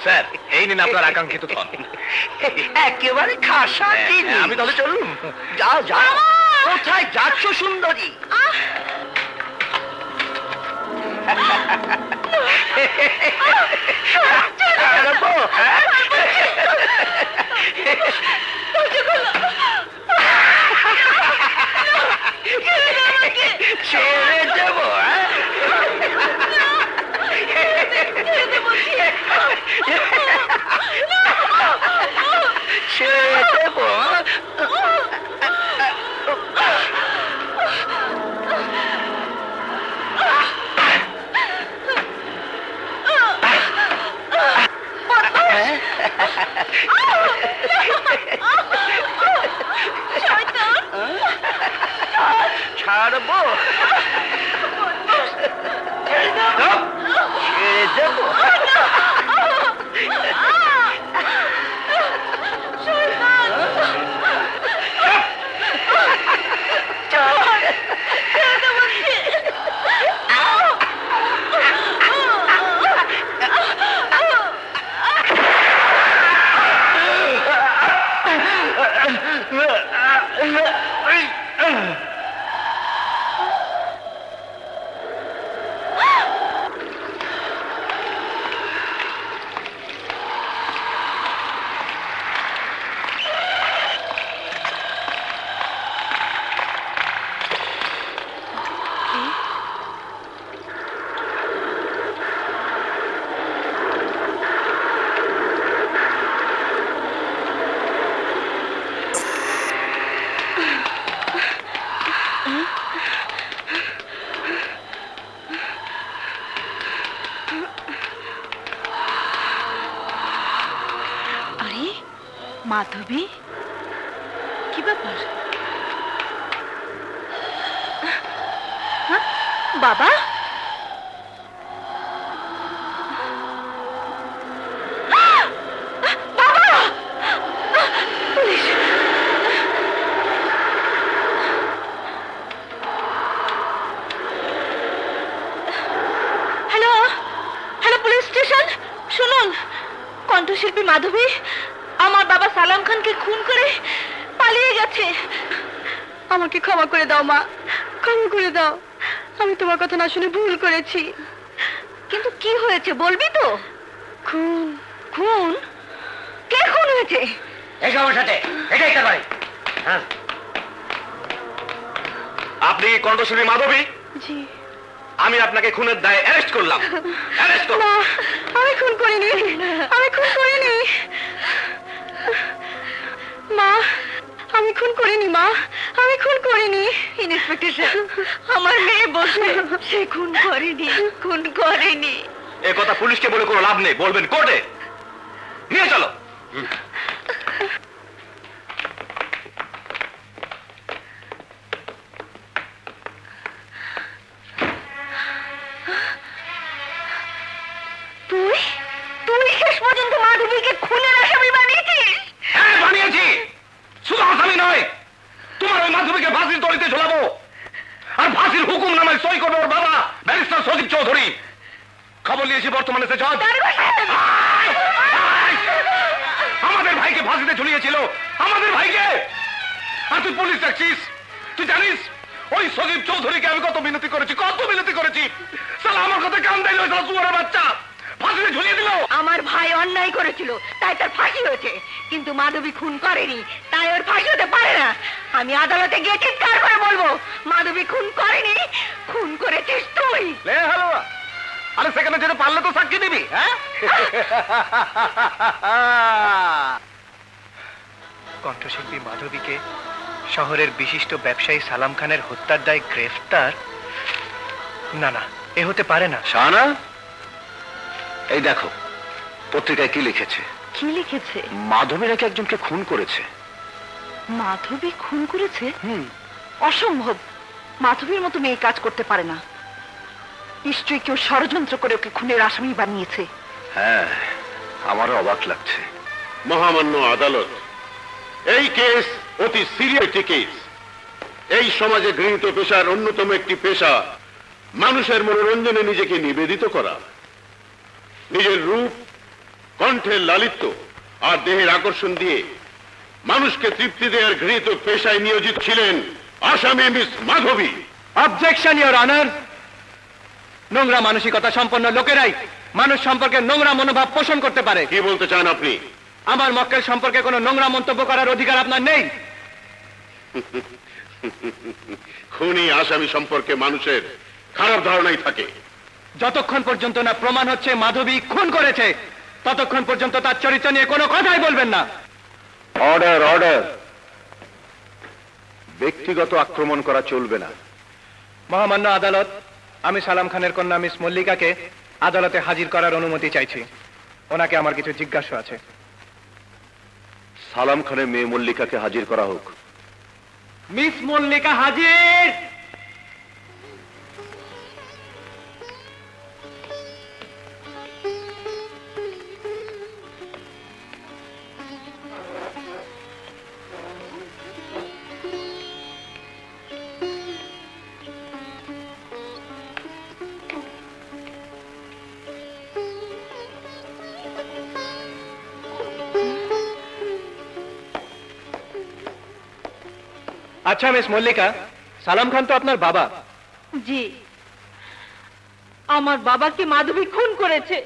Sir, এই নিন আপনার আকাঙ্ক্ষিত ধন। একেবারে খাসা জিনিস। আমি তাহলে চলুন। যাও যাও। কোথায় যাচ্ছ সুন্দরী? ছাড়বো, হ্যাঁ? ছেড়ে দেবো, হ্যাঁ? ছেড়ে দেবো। ছাড়বো, ছেড়ে দেবো। মাধবী, কি ব্যাপার? বাবা, হ্যালো হ্যালো, পুলিশ স্টেশন। শুনুন, কণ্ঠশিল্পী মাধবী আমার বাবা সালাম খানকে খুন করে পালিয়ে গেছে। আমাকে ক্ষমা করে দাও মা, ক্ষমা করে দাও। আমি তোমার কথা না শুনে ভুল করেছি। কিন্তু কি হয়েছে বলবি তো? খুন। খুন? কে খুন হয়েছে? এসো আমার সাথে, এটাই তার বাড়ি। হ্যাঁ, আপনি কণ্ঠশিল্পী মাধবী? জি। আমি আপনাকে খুনের দায়ে অ্যারেস্ট করলাম। অ্যারেস্ট করুন। না, আমি খুন করিনি, আমি খুন করিনি মা, আমি খুন করিনি মা, আমি খুন করিনি। ইন্সপেক্টর সাহেব, আমার মেয়ে বসে সে খুন করেনি, খুন করেনি। এ কথা পুলিশকে বলে কোনো লাভ নেই, বলবেন কোর্টে। নিয়ে চলো। তুই তুই শেষ পর্যন্ত মাধবীকে খুনের আসামি বানিয়েছিস? হ্যাঁ, বানিয়েছি। শুধু আসামি নয়, তোমার ওই মাধবীকে ফাঁসির দড়িতে ঝোলাবো। আর ফাঁসির হুকুম নামায় সই করবে ওর বাবা ব্যারিস্টার সজীব চৌধুরী। খবর নিয়েছি বর্তমানে সে জজ। আমাদের ভাইকে ফাঁসিতে ঝুলিয়েছিল, আমাদের ভাইকে। আর তুই পুলিশ ডাকছিস? তুই জানিস ওই সজীব চৌধুরীকে আমি কত মিনতি করেছি, কত মিনতি করেছি। সালা আমার কথা কান দেয় ওই সুয়ারের বাচ্চা ফাঁসিতে ঝুলিয়ে দিল। আমার ভাই অন্যায় করেছিল, তাই তার ফাঁসি হয়েছে। কিন্তু মাধবী খুন করেনি, তাই ওর ফাঁসি হতে পারে না। আমি আদালতে গিয়ে চিৎকার করে বলবো, মাধবী খুন করেনি, খুন করেছিস তুই। লে হ্যালো, আরে সেখানে যেতে পারলে তো সাক্ষী দিবি। হ্যাঁ, কণ্ঠশিল্পী মাধবীকে শহরের বিশিষ্ট ব্যবসায়ী সালাম খানের হত্যার দায়ে গ্রেফতার? না না, এ হতে পারে না। শাহানা, এই দেখো পত্রিকায় কি লিখেছে। কি লিখেছে? মাধবী নাকি একজনকে খুন করেছে। মাধবী খুন করেছে? অসম্ভব, মাধবীর মতো মেয়ে কাজ করতে পারে না। নিশ্চয়ই কেউ ষড়যন্ত্র করে ওকে খুনের আসামি বানিয়েছে। হ্যাঁ, আমারও অবাক লাগছে। মহামান্য আদালত, এই কেস অতি সিরিয়াস একটি কেস। এই সমাজে গৃহীত পেশার অন্যতম একটি পেশা মানুষের মনোরঞ্জনে নিজেকে নিবেদিত করা। নিজের রূপ, কণ্ঠের লালিত্য আর দেহের আকর্ষণ দিয়ে মানুষকে তৃপ্তি দেওয়ার ঘৃণিত পেশায় নিয়োজিত ছিলেন আসামি Miss Madhavi. Objection your honour. নোংরা মানসিকতা সম্পন্ন লোকেরাই মানুষ সম্পর্কে নোংরা মনোভাব পোষণ করতে পারে। কি বলতে চান আপনি? আমার মক্কেল সম্পর্কে কোনো নোংরা মন্তব্য করার অধিকার আপনার নেই। খুনি আসামি সম্পর্কে মানুষের খারাপ ধারণাই থাকে। যতক্ষণ পর্যন্ত না প্রমাণ হচ্ছে মাধবী খুন করেছে, ততক্ষণ পর্যন্ত তার চরিত্র নিয়ে কোনো কথাই বলবেন না। Order, order. ব্যক্তিগত আক্রমণ করা চলবে না। মহামান্য আদালত, আমি সালাম খানের কন্যা মিস মল্লিকাকে আদালতে হাজির করার অনুমতি চাইছি। ওনাকে আমার কিছু জিজ্ঞাসা আছে। সালাম খানের মেয়ে মল্লিকাকে হাজির করা হোক। মিস মল্লিকা হাজির। আচ্ছা মিস মল্লিকা, সালাম খান তো আপনার বাবা। জি, আমার বাবাকে মাধবী খুন করেছে,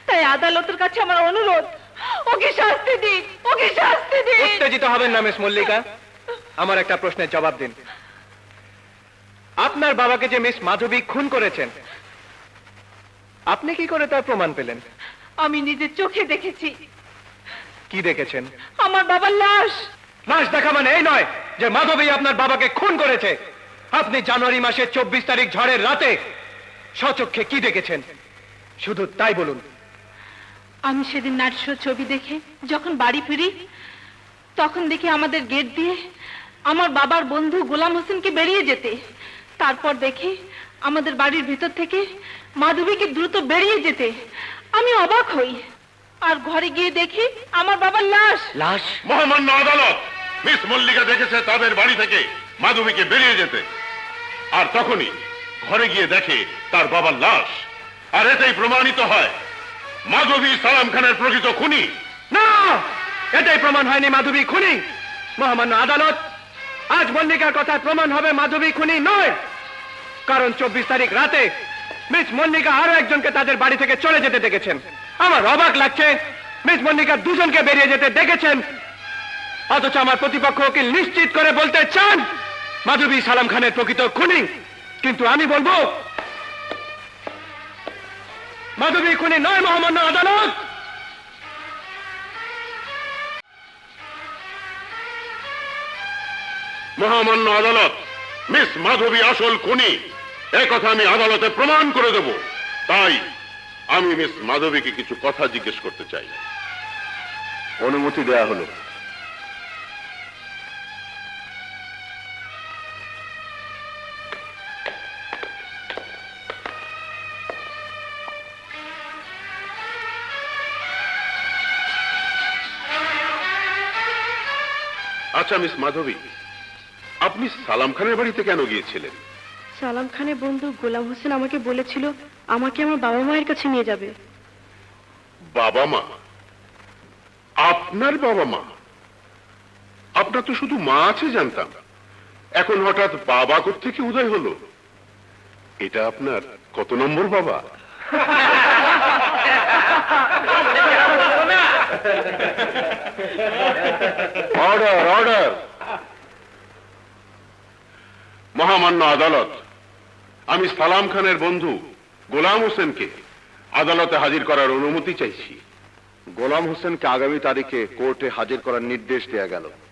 তাই আদালতের কাছে আমার অনুরোধ, ওকে শাস্তি দিন, ওকে শাস্তি দিন। উত্তেজিত হবেন না মিস মল্লিকা, আমার একটা প্রশ্নের জবাব দিন। আপনার বাবাকে যে মিস মাধবী খুন করেছেন, আপনি কি করে তার প্রমাণ পেলেন? আমি নিজের চোখে দেখেছি। কি দেখেছেন? আমার বাবার লাশ। লাশ দেখা মানে এই নয় যে মাধবী আপনার বাবাকে খুন করেছে। আপনি জানুয়ারি মাসের 24 তারিখ ঝড়ের রাতে স্বচক্ষে কি দেখেছেন শুধু তাই বলুন। আমি সেদিন নাইট শো ছবি দেখে যখন বাড়ি ফিরি, তখন দেখি আমাদের গেট দিয়ে আমার বাবার বন্ধু গোলাম হোসেনকে বেরিয়ে যেতে। তারপর দেখি আমাদের বাড়ির ভিতর থেকে মাধবীকে দ্রুত বেরিয়ে যেতে। আমি অবাক হই, আর ঘরে গিয়ে দেখি আমার বাবার লাশ। লাশ? মহামান্য আদালত, মিস মল্লিকা দেখেছে তাদের বাড়ি থেকে মাধবীকে বেরিয়ে যেতে, আর তখনই ঘরে গিয়ে দেখে তার বাবার লাশ। আর এটাই প্রমাণিত হয় মাধবী সালাম খানের প্রকৃত খুনি। না, এটাই প্রমাণ হয়নি মাধবী খুনি। মহামান্য আদালত, আজ মল্লিকার কথা প্রমাণ হবে মাধবী খুনি নয়, কারণ 24 তারিখ রাতে মিস মল্লিকা আরো একজনকে তাদের বাড়ি থেকে চলে যেতে দেখেছেন। আমার অবাক লাগছে, মিস মল্লিকা দুজনকে বেরিয়ে যেতে দেখেছেন, অথচ আমার প্রতিপক্ষ উকিল নিশ্চিত করে বলতে চান মাধবী সালাম খানের প্রকৃত খুনি। কিন্তু আমি বলবো মাধবী খুনি নয়। মহামান্য আদালত, মহামান্য আদালত, মিস মাধবী আসল খুনি, কথা আমি আদালতে প্রমাণ করে দেব। তাই আমি মিস মাধবীকে কিছু কথা জিজ্ঞেস করতে চাই। অনুমতি দেয়া হলো। আচ্ছা মিস মাধবী, আপনি সালাম খানের বাড়িতে কেন গিয়েছিলেন? সালাম খানের বন্ধু গোলাম হোসেন আমাকে বলেছিল আমাকে আমার বাবা মায়ের কাছে নিয়ে যাবে। বাবা মা? আপনার বাবা মা? আপনার তো শুধু মা আছে জানতাম, এখন হঠাৎ বাবা কোত্থেকে উদয় হলো? এটা আপনার কত নম্বর বাবা? Order, order. মহামান্য আদালত, আমি সালাম খানের বন্ধু গোলাম হোসেনকে আদালতে হাজির করার অনুমতি চাইছি। গোলাম হোসেনকে আগামী তারিখে কোর্টে হাজির করার নির্দেশ দেয়া গেল।